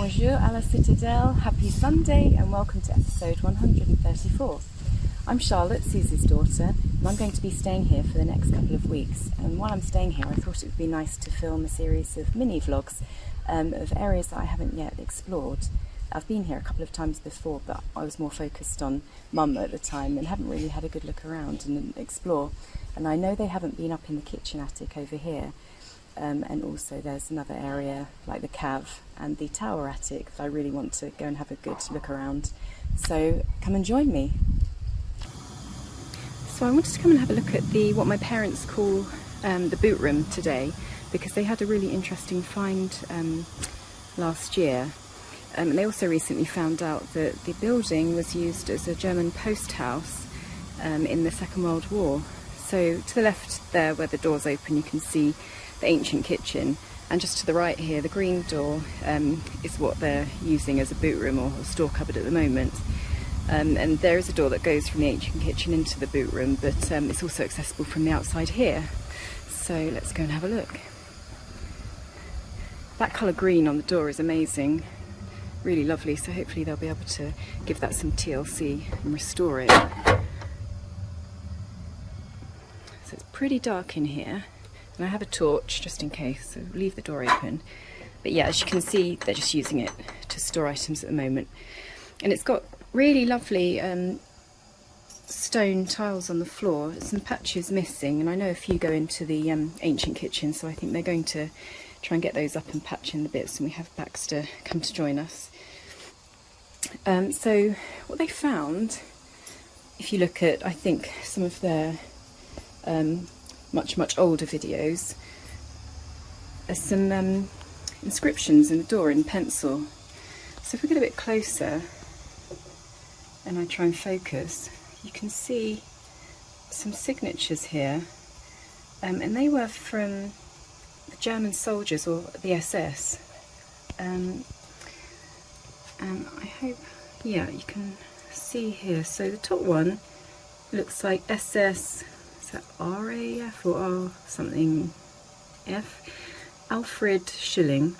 Bonjour à la Citadelle, happy Sunday and welcome to episode 134. I'm Charlotte, Susie's daughter, and I'm going to be staying here for the next couple of weeks. And while I'm staying here I thought it would be nice to film a series of mini vlogs of areas that I haven't yet explored. I've been here a couple of times before, but I was more focused on Mum at the time and haven't really had a good look around and explore. And I know they haven't been up in the kitchen attic over here. And also there's another area like the Cav and the tower attic that I really want to go and have a good look around. So come and join me. So I wanted to come and have a look at what my parents call the boot room today, because they had a really interesting find last year. And they also recently found out that the building was used as a German post house in the Second World War. So to the left there where the door's open you can see the ancient kitchen, and just to the right here the green door is what they're using as a boot room or a store cupboard at the moment. And there is a door that goes from the ancient kitchen into the boot room, but it's also accessible from the outside here. So let's go and have a look. That colour green on the door is amazing, really lovely, so hopefully they'll be able to give that some TLC and restore it. So it's pretty dark in here. And I have a torch just in case, so leave the door open. But yeah, as you can see, they're just using it to store items at the moment. And it's got really lovely stone tiles on the floor. Some patches missing, and I know a few go into the ancient kitchen, so I think they're going to try and get those up and patch in the bits, and we have Baxter come to join us. So what they found, if you look at, I think, some of their much older videos, there's some inscriptions in the door in pencil. So if we get a bit closer and I try and focus, you can see some signatures here, and they were from the German soldiers or the SS, and I hope, yeah, you can see here. So the top one looks like SS, is that RAF or R something F? Alfred Schilling,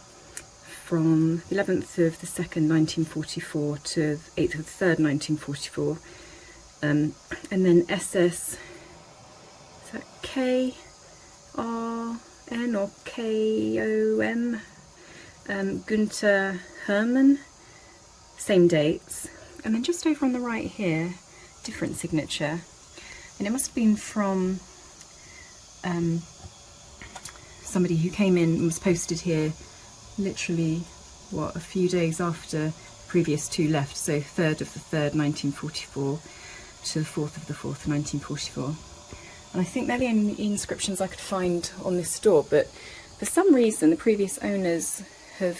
from the 11th of the 2nd 1944 to the 8th of the 3rd 1944, and then SS, is that KRN or KOM, Günther Hermann, same dates. And then just over on the right here, different signature, and it must have been from somebody who came in and was posted here literally, what, a few days after the previous two left, so 3rd of the 3rd 1944 to the 4th of the 4th 1944. And I think they're the only inscriptions I could find on this door, but for some reason the previous owners have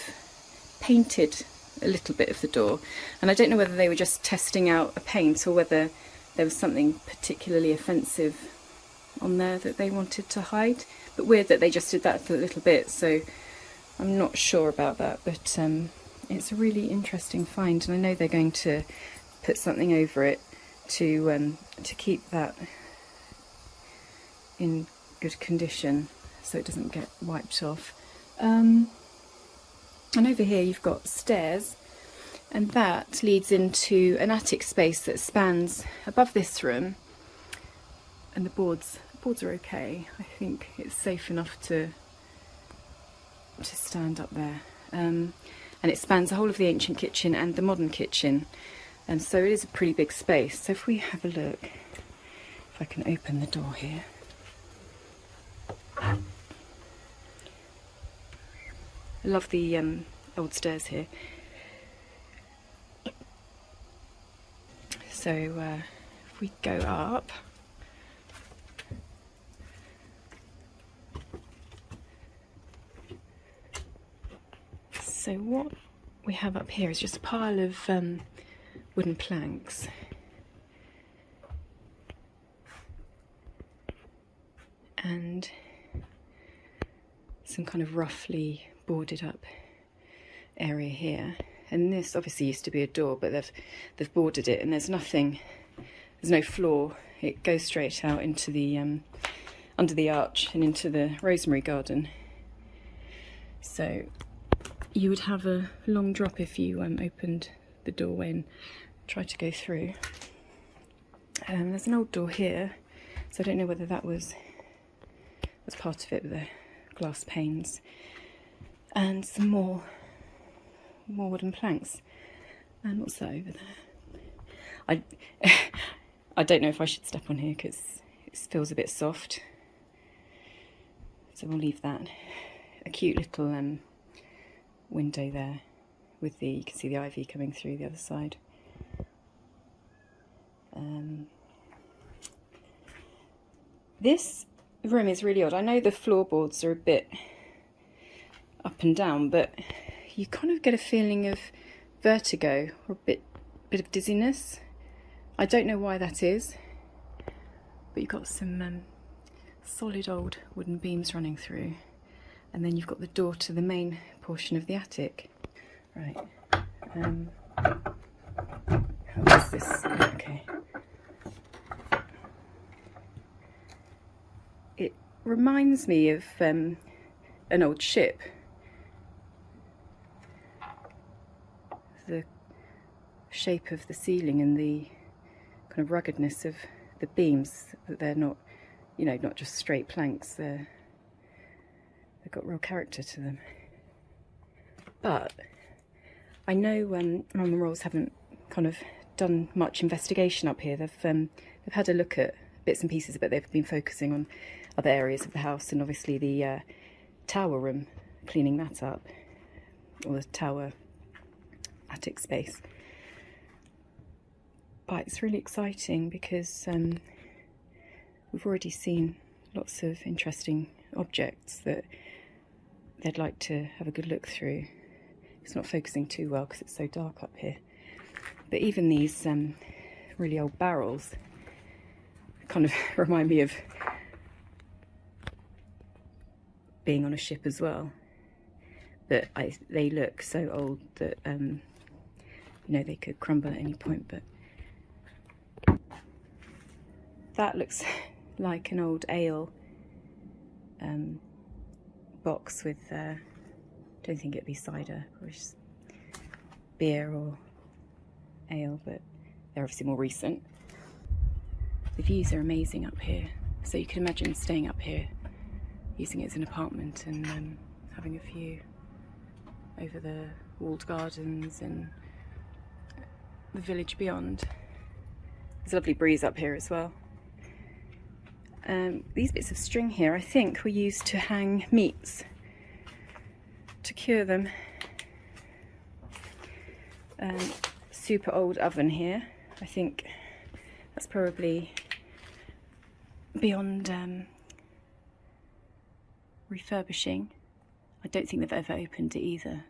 painted a little bit of the door, and I don't know whether they were just testing out a paint or whether there was something particularly offensive on there that they wanted to hide. But weird that they just did that for a little bit, so I'm not sure about that, but it's a really interesting find, and I know they're going to put something over it to keep that in good condition so it doesn't get wiped off. And over here you've got stairs, and that leads into an attic space that spans above this room, and the boards are okay. I think it's safe enough to stand up there, and it spans the whole of the ancient kitchen and the modern kitchen, and so it is a pretty big space. So if we have a look, if I can open the door here, I love the old stairs here. So if we go up, so what we have up here is just a pile of wooden planks, and some kind of roughly boarded up area here. And this obviously used to be a door, but they've boarded it, and there's no floor. It goes straight out into the under the arch and into the rosemary garden. So you would have a long drop if you opened the doorway and tried to go through. There's an old door here, so I don't know whether that was part of it, with the glass panes, and some more wooden planks. And what's that over there? I don't know if I should step on here because it feels a bit soft, so we'll leave that. A cute little window there with you can see the ivy coming through the other side. This room is really odd. I know the floorboards are a bit up and down, but you kind of get a feeling of vertigo or a bit of dizziness. I don't know why that is, but you've got some solid old wooden beams running through, and then you've got the door to the main portion of the attic. Right. How is this? Okay. It reminds me of an old ship. The shape of the ceiling and the kind of ruggedness of the beams, that they're not, you know, not just straight planks, they've got real character to them. But I know Mum and Rolls haven't kind of done much investigation up here. They've had a look at bits and pieces, but they've been focusing on other areas of the house, and obviously the tower room, cleaning that up, or the tower attic space. But it's really exciting because we've already seen lots of interesting objects that they'd like to have a good look through. It's not focusing too well because it's so dark up here. But even these really old barrels kind of remind me of being on a ship as well. But they look so old that you know, they could crumble at any point. But that looks like an old ale box with don't think it'd be cider, or just beer or ale, but they're obviously more recent. The views are amazing up here, so you can imagine staying up here, using it as an apartment, and having a view over the walled gardens and the village beyond. There's a lovely breeze up here as well. These bits of string here, I think, were used to hang meats, to cure them. Super old oven here. I think that's probably beyond refurbishing. I don't think they've ever opened it either,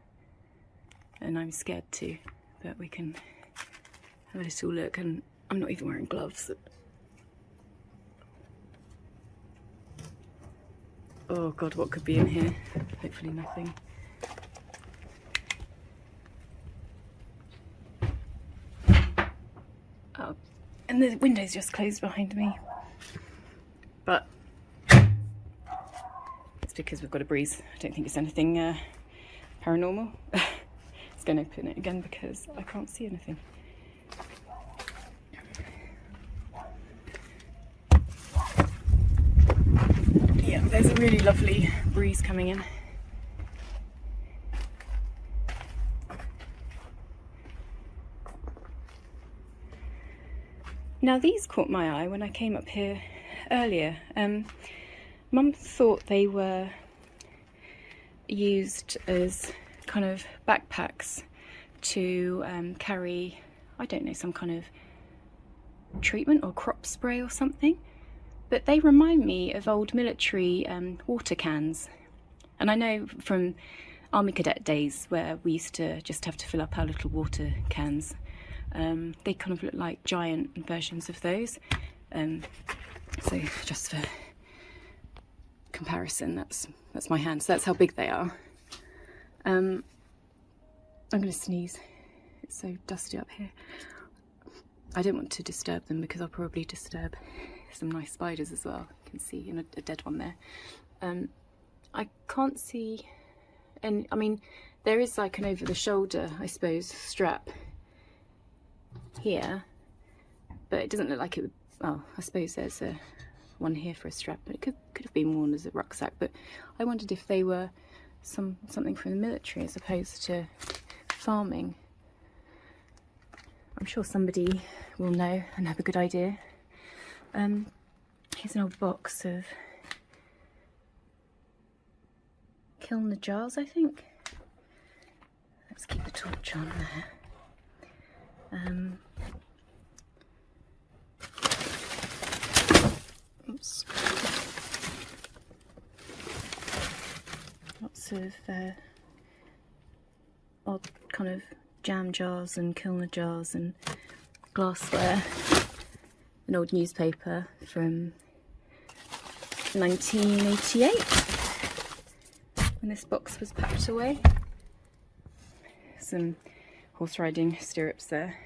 and I'm scared to, but we can have a little look. And I'm not even wearing gloves. Oh God, what could be in here? Hopefully nothing. Oh, and the window's just closed behind me. But it's because we've got a breeze. I don't think it's anything paranormal. Let's go and open it again because I can't see anything. Yeah, there's a really lovely breeze coming in. Now these caught my eye when I came up here earlier. Mum thought they were used as kind of backpacks to carry, I don't know, some kind of treatment or crop spray or something. But they remind me of old military water cans. And I know from Army Cadet days where we used to just have to fill up our little water cans. They kind of look like giant versions of those. So just for comparison, that's my hand. So that's how big they are. I'm going to sneeze. It's so dusty up here. I don't want to disturb them because I'll probably disturb some nice spiders as well. You can see a dead one there. I can't see And I mean, there is like an over the shoulder, I suppose, strap here, but it doesn't look like it would. Oh, I suppose there's a one here for a strap, but it could have been worn as a rucksack. But I wondered if they were something from the military as opposed to farming. I'm sure somebody will know and have a good idea. Here's an old box of kiln jars, I think. Let's keep the torch on there. Oops. Lots of odd kind of jam jars and kiln jars and glassware. An old newspaper from 1988 when this box was packed away. Some horse riding stirrups there,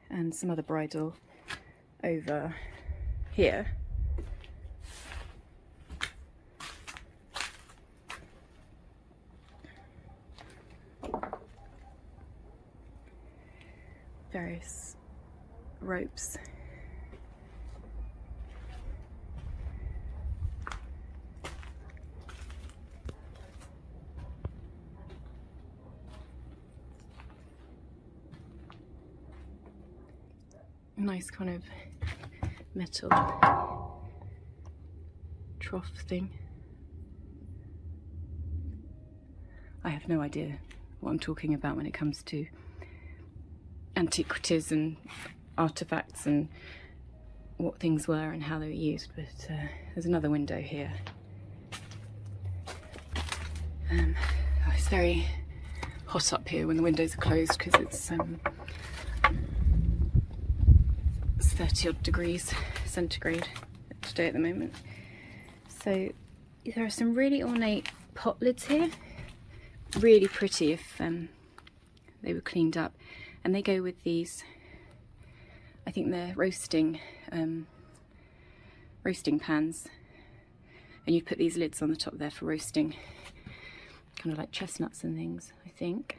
and some other bridle over here. Various ropes. Nice kind of metal trough thing. I have no idea what I'm talking about when it comes to antiquities and artifacts and what things were and how they were used, but there's another window here. It's very hot up here when the windows are closed because it's 30 odd degrees centigrade today at the moment. So there are some really ornate pot lids here, really pretty if they were cleaned up, and they go with these, I think they're roasting pans, and you put these lids on the top there for roasting kind of like chestnuts and things, I think.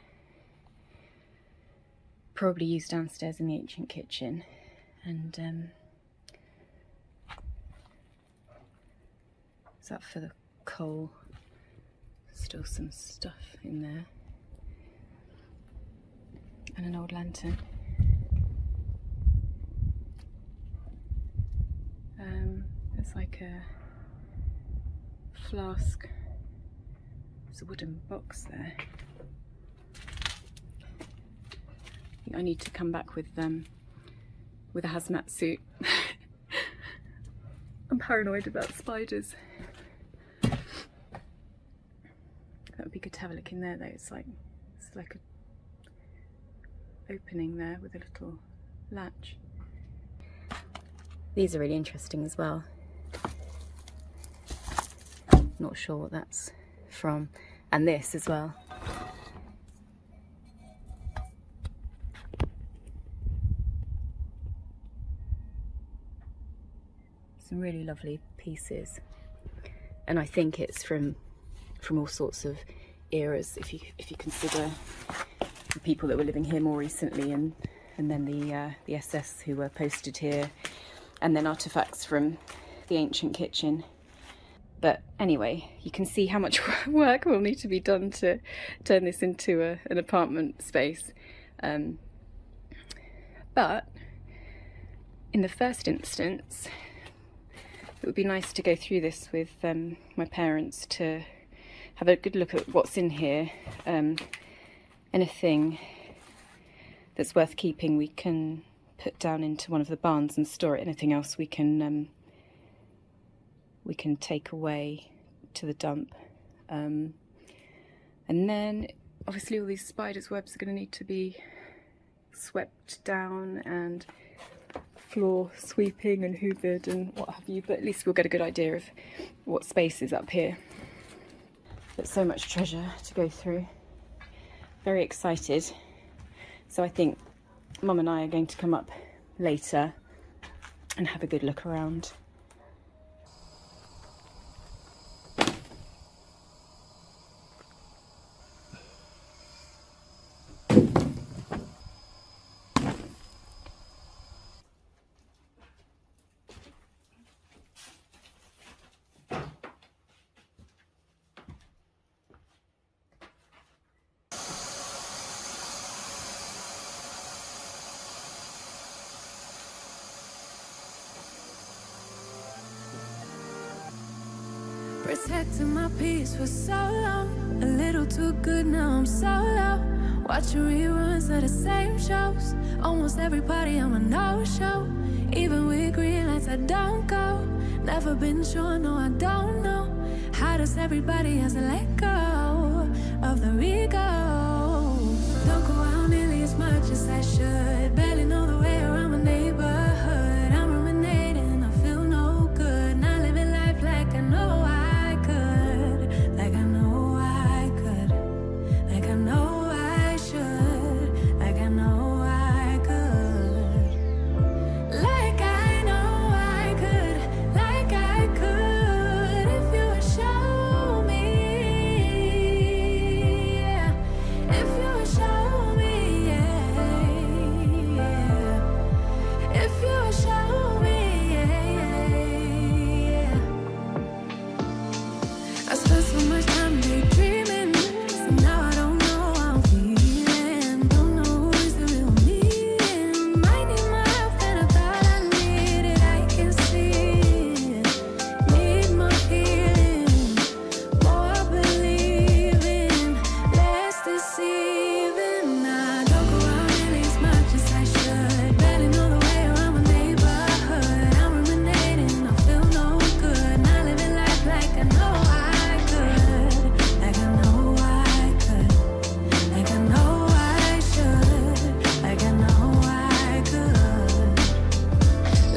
Probably used downstairs in the ancient kitchen. And is that for the coal? Still some stuff in there. And an old lantern. There's like a flask. There's a wooden box there. I think I need to come back with a hazmat suit. I'm paranoid about spiders. That would be good to have a look in there though. It's like a opening there with a little latch. These are really interesting as well. Not sure what that's from. And this as well. Some really lovely pieces, and I think it's from all sorts of eras. If you consider the people that were living here more recently, and then the SS who were posted here, and then artifacts from the ancient kitchen. But anyway, you can see how much work will need to be done to turn this into an apartment space. But in the first instance, it would be nice to go through this with my parents to have a good look at what's in here. Anything that's worth keeping we can put down into one of the barns and store it. Anything else we can take away to the dump. And then obviously all these spiders' webs are going to need to be swept down and floor sweeping and hoovered and what have you, but at least we'll get a good idea of what space is up here. But so much treasure to go through. Very excited. So I think Mum and I are going to come up later and have a good look around. protecting my peace for so long. A little too good, now I'm solo. Watching reruns of the same shows. Almost every party I'm a no-show. Even with green lights I don't go. Never been sure, no I don't know. How does everybody else let go of the ego? Don't go out nearly as much as I should. Barely know the way around my neighborhood. I'm ruminating, I feel no good. Not living life like I know I could. Like I know I could. Like I know I should. Like I know I could. Like I know I could. Like I could. If you would show me, yeah. If you would show me, yeah, yeah. If you would show me, yeah, yeah. I spent so much time daydreaming, so now I don't know how I'm feeling. Don't know who's the real me. Might need my help and I thought I needed. I can see it. Need more healing, more believing, less deceiving. I don't go out nearly as much as I should. Barely know the way around my neighborhood. I'm ruminating, I feel no good. Not living life like I know I could. Like I know I could. Like I know I should. Like I know I could.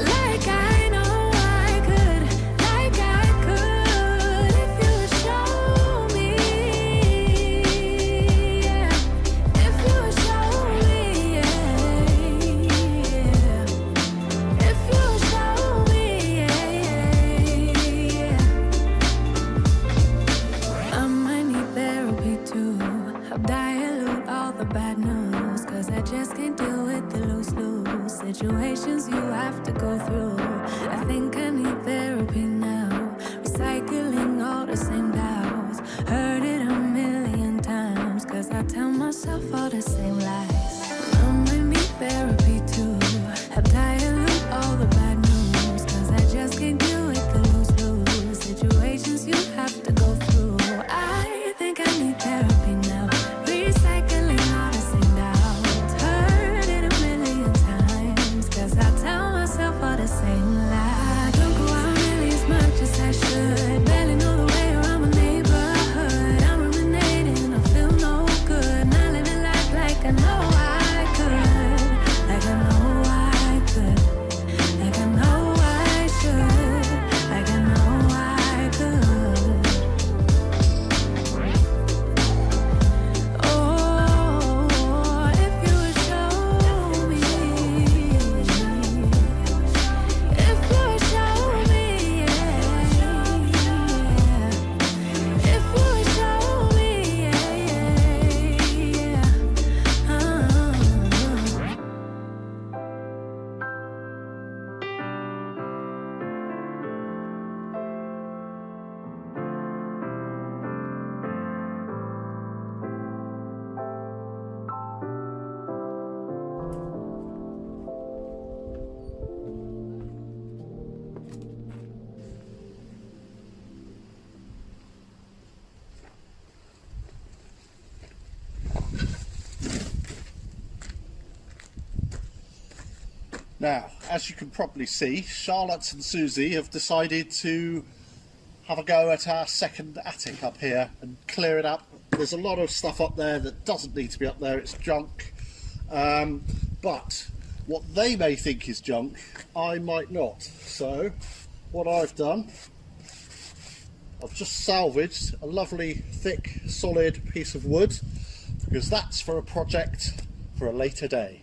Like I know I could. Like I could. If you would show me, yeah. If you would show me, yeah, yeah. If you would show me, yeah, yeah. I might need therapy too. Help dilute all the bad news. Cause I just can't deal with the lose-lose situations you have to go through. I think I need therapy now. Recycling all the same doubts. Heard it a million times. Cause I tell myself all the same lies. I might need therapy too. Help dilute all the bad news. Cause I just can't deal with the lose-lose situations you have to go through. I think I need therapy now. Recycling all the same doubts. Heard it a million times. Cause I tell myself all the same lies. Don't go out nearly as much as I should. Barely know the way around my neighborhood. I'm ruminating, I feel no good. Not living life like I know I could. Like I know I could. Like I know I should. Like I know I could. Oh, if you would show me, if you would show me, yeah, yeah. If you would show me, yeah, yeah. Now, as you can probably see, Charlotte and Susie have decided to have a go at our second attic up here and clear it up. There's a lot of stuff up there that doesn't need to be up there, it's junk. But what they may think is junk, I might not. So, what I've done, I've just salvaged a lovely, thick, solid piece of wood, because that's for a project for a later day.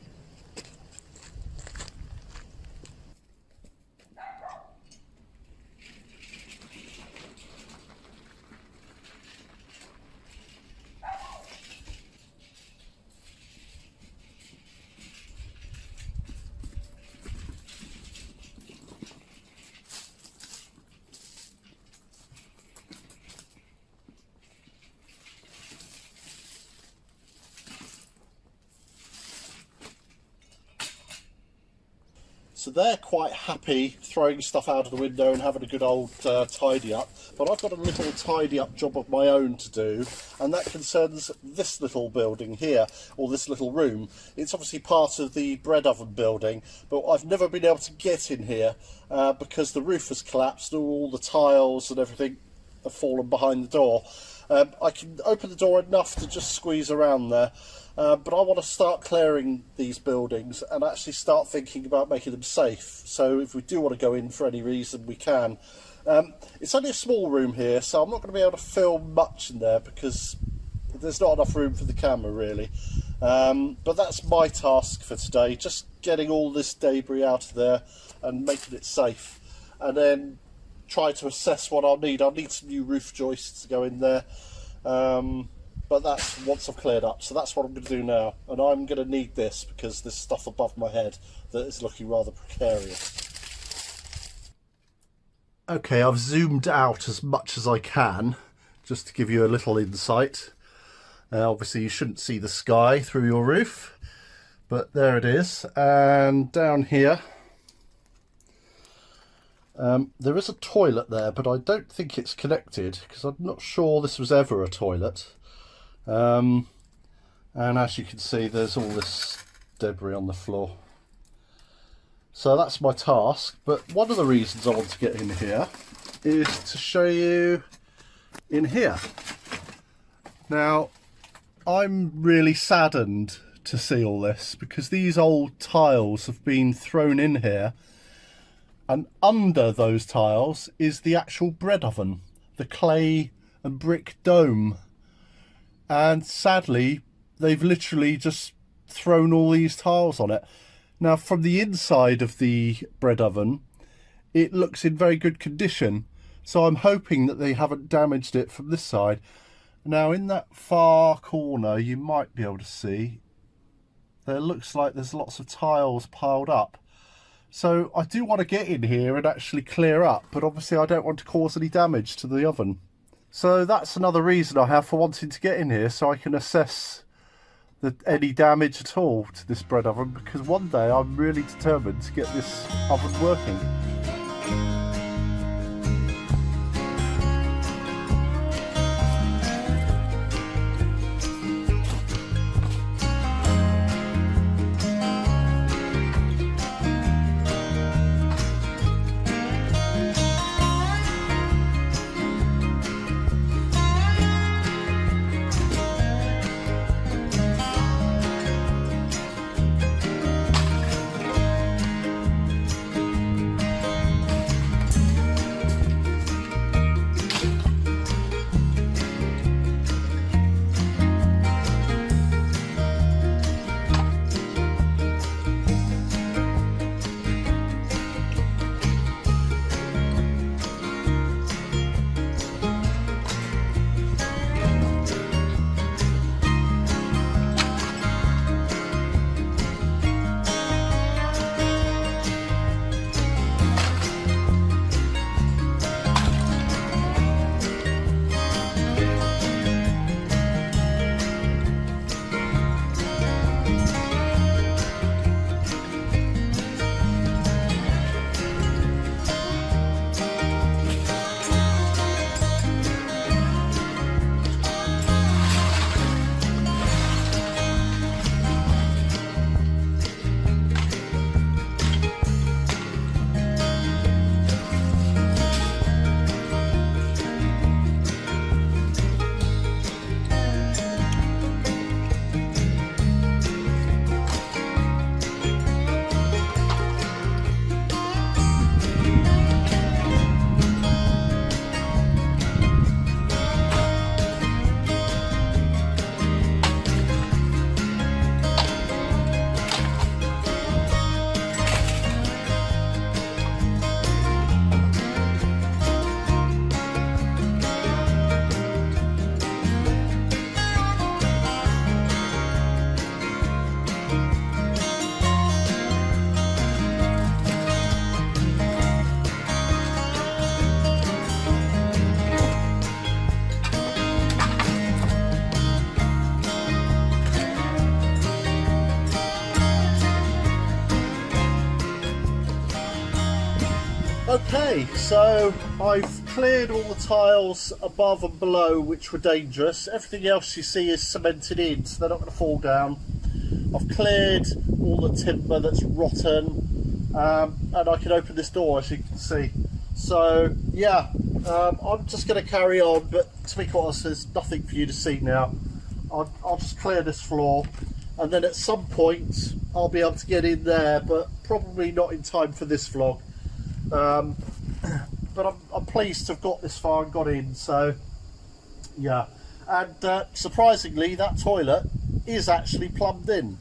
So they're quite happy throwing stuff out of the window and having a good old tidy up. But I've got a little tidy up job of my own to do, and that concerns this little building here, or this little room. It's obviously part of the bread oven building, but I've never been able to get in here because the roof has collapsed, all the tiles and everything have fallen behind the door. I can open the door enough to just squeeze around there. But I want to start clearing these buildings and actually start thinking about making them safe. So if we do want to go in for any reason, we can. It's only a small room here, so I'm not going to be able to film much in there because there's not enough room for the camera really. But that's my task for today, just getting all this debris out of there and making it safe. And then try to assess what I'll need. I'll need some new roof joists to go in there. But that's once I've cleared up, so that's what I'm going to do now. And I'm going to need this because there's stuff above my head that is looking rather precarious. Okay, I've zoomed out as much as I can just to give you a little insight. Obviously you shouldn't see the sky through your roof, but there it is. And down here there is a toilet there, but I don't think it's connected because I'm not sure this was ever a toilet. And as you can see, there's all this debris on the floor. So that's my task, but one of the reasons I want to get in here is to show you in here. Now, I'm really saddened to see all this because these old tiles have been thrown in here, and under those tiles is the actual bread oven, the clay and brick dome. And sadly, they've literally just thrown all these tiles on it. Now, from the inside of the bread oven, it looks in very good condition. So I'm hoping that they haven't damaged it from this side. Now, in that far corner, you might be able to see, there looks like there's lots of tiles piled up. So I do want to get in here and actually clear up, but obviously I don't want to cause any damage to the oven. So that's another reason I have for wanting to get in here, so I can assess any damage at all to this bread oven, because one day I'm really determined to get this oven working. Okay, so I've cleared all the tiles above and below which were dangerous. Everything else you see is cemented in, so they're not going to fall down. I've cleared all the timber that's rotten, and I can open this door, as you can see. So yeah, I'm just going to carry on, but to be quite honest, there's nothing for you to see now. I'll just clear this floor, and then at some point I'll be able to get in there, but probably not in time for this vlog. But I'm pleased to have got this far and got in, so yeah. And surprisingly, that toilet is actually plumbed in.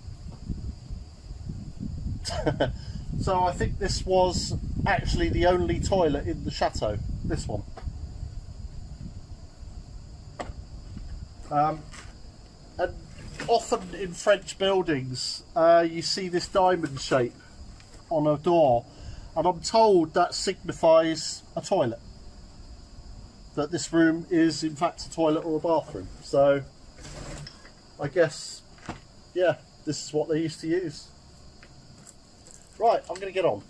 So I think this was actually the only toilet in the chateau, this one. And often in French buildings you see this diamond shape on a door, and I'm told that signifies a toilet, that this room is in fact a toilet or a bathroom. So I guess, yeah, this is what they used to use. Right, I'm going to get on.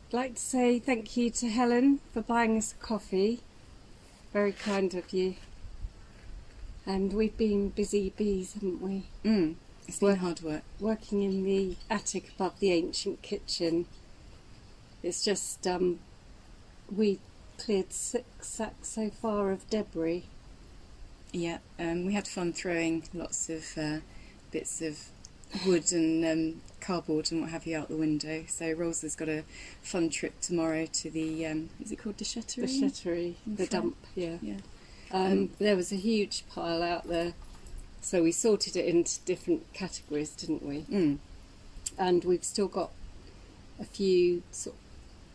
I'd like to say thank you to Helen for buying us a coffee. Very kind of you. And we've been busy bees, haven't we? It's been hard work. Working in the attic above the ancient kitchen. It's just, we cleared 6 sacks so far of debris. Yeah, we had fun throwing lots of bits of wood and cardboard and what have you out the window. So Rolls has got a fun trip tomorrow to the, is it called the Chateau? The Chateau, the dump, yeah. There was a huge pile out there, so we sorted it into different categories, didn't we? And we've still got a few sort of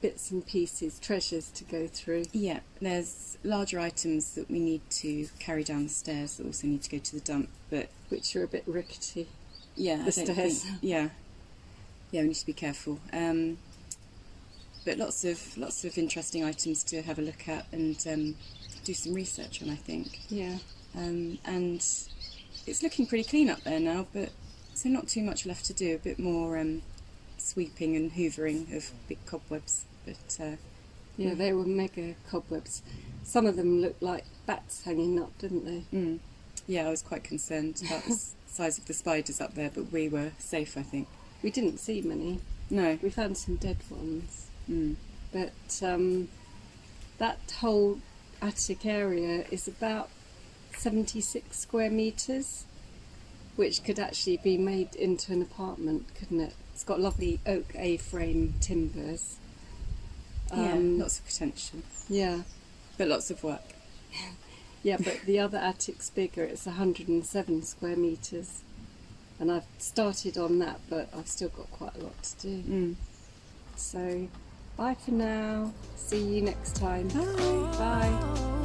bits and pieces, treasures to go through. Yeah, there's larger items that we need to carry down the stairs that also need to go to the dump, but which are a bit rickety. Yeah, the stairs. Yeah, we need to be careful. But lots of interesting items to have a look at and do some research on, I think. Yeah. And it's looking pretty clean up there now, but so not too much left to do. A bit more sweeping and hoovering of big cobwebs, but yeah, they were mega cobwebs. Some of them looked like bats hanging up, didn't they? Yeah, I was quite concerned about the size of the spiders up there, but we were safe, I think. We didn't see many. No. We found some dead ones. But that whole attic area is about 76 square metres, which could actually be made into an apartment, couldn't it? It's got lovely oak A-frame timbers. Lots of potential. Yeah, But lots of work. yeah, but the other attic's bigger. It's 107 square metres. And I've started on that, but I've still got quite a lot to do. So, bye for now. See you next time. Bye. Bye.